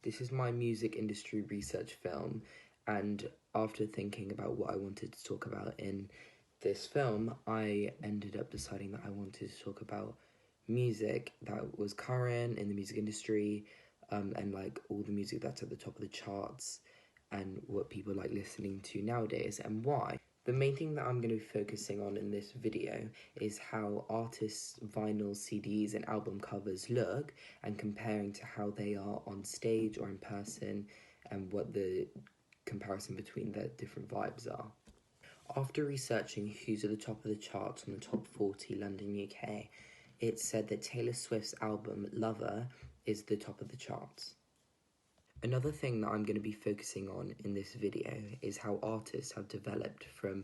This is my music industry research film, and after thinking about what I wanted to talk about in this film, I ended up deciding that I wanted to talk about music that was current in the music industry, and like all the music that's at the top of the charts and what people like listening to nowadays and why. The main thing that I'm going to be focusing on in this video is how artists' vinyl CDs and album covers look and comparing to how they are on stage or in person and what the comparison between the different vibes are. After researching who's at the top of the charts on the top 40 London UK, it said that Taylor Swift's album Lover is the top of the charts. Another thing that I'm going to be focusing on in this video is how artists have developed from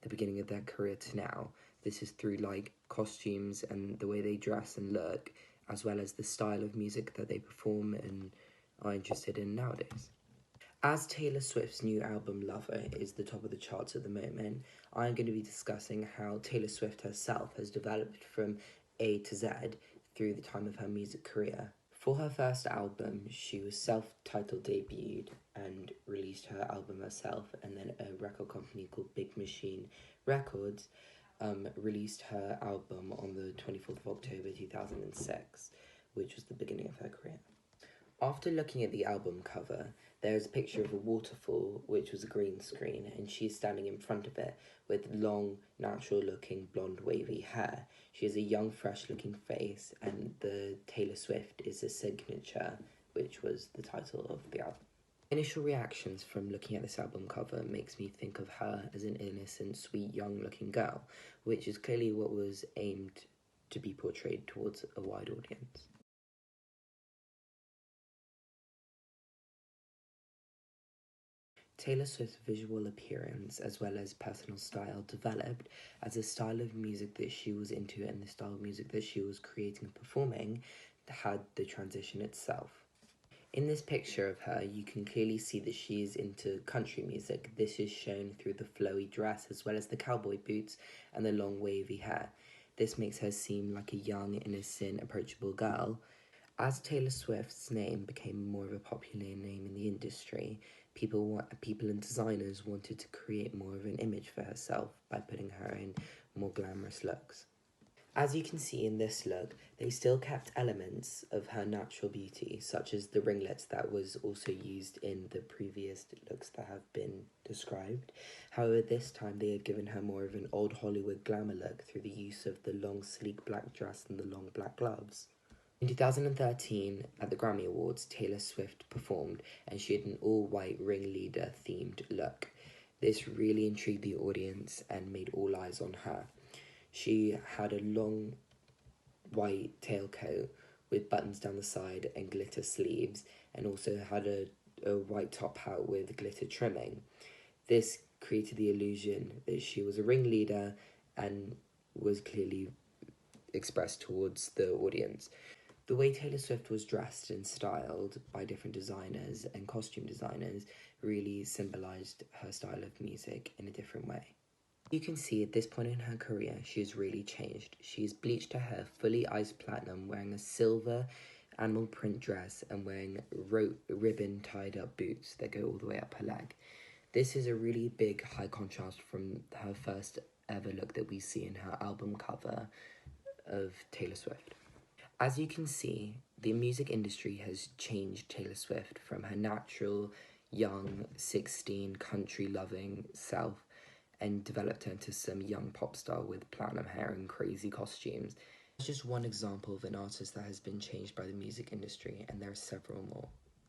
the beginning of their career to now. This is through like costumes and the way they dress and look, as well as the style of music that they perform and are interested in nowadays. As Taylor Swift's new album Lover is the top of the charts at the moment, I'm going to be discussing how Taylor Swift herself has developed from A to Z through the time of her music career. For her first album, she was self-titled debuted and released her album herself, and then a record company called Big Machine Records released her album on the 24th of October 2006, which was the beginning of her career. After looking at the album cover, there is a picture of a waterfall, which was a green screen, and she's standing in front of it with long, natural-looking, blonde, wavy hair. She has a young, fresh-looking face, and the Taylor Swift is a signature, which was the title of the album. Initial reactions from looking at this album cover makes me think of her as an innocent, sweet, young-looking girl, which is clearly what was aimed to be portrayed towards a wide audience. Taylor Swift's visual appearance as well as personal style developed as a style of music that she was into, and the style of music that she was creating and performing had the transition itself. In this picture of her, you can clearly see that she is into country music. This is shown through the flowy dress as well as the cowboy boots and the long wavy hair. This makes her seem like a young, innocent, approachable girl. As Taylor Swift's name became more of a popular name in the industry, people and designers wanted to create more of an image for herself by putting her in more glamorous looks. As you can see in this look, they still kept elements of her natural beauty, such as the ringlets that was also used in the previous looks that have been described. However, this time they had given her more of an old Hollywood glamour look through the use of the long sleek black dress and the long black gloves. In 2013, at the Grammy Awards, Taylor Swift performed, and she had an all-white ringleader-themed look. This really intrigued the audience and made all eyes on her. She had a long white tailcoat with buttons down the side and glitter sleeves, and also had a white top hat with glitter trimming. This created the illusion that she was a ringleader and was clearly expressed towards the audience. The way Taylor Swift was dressed and styled by different designers and costume designers really symbolised her style of music in a different way. You can see at this point in her career, she's really changed. She's bleached her hair fully ice platinum, wearing a silver animal print dress and wearing ribbon tied up boots that go all the way up her leg. This is a really big high contrast from her first ever look that we see in her album cover of Taylor Swift. As you can see, the music industry has changed Taylor Swift from her natural, young, 16, country-loving self and developed her into some young pop star with platinum hair and crazy costumes. It's just one example of an artist that has been changed by the music industry, and there are several more.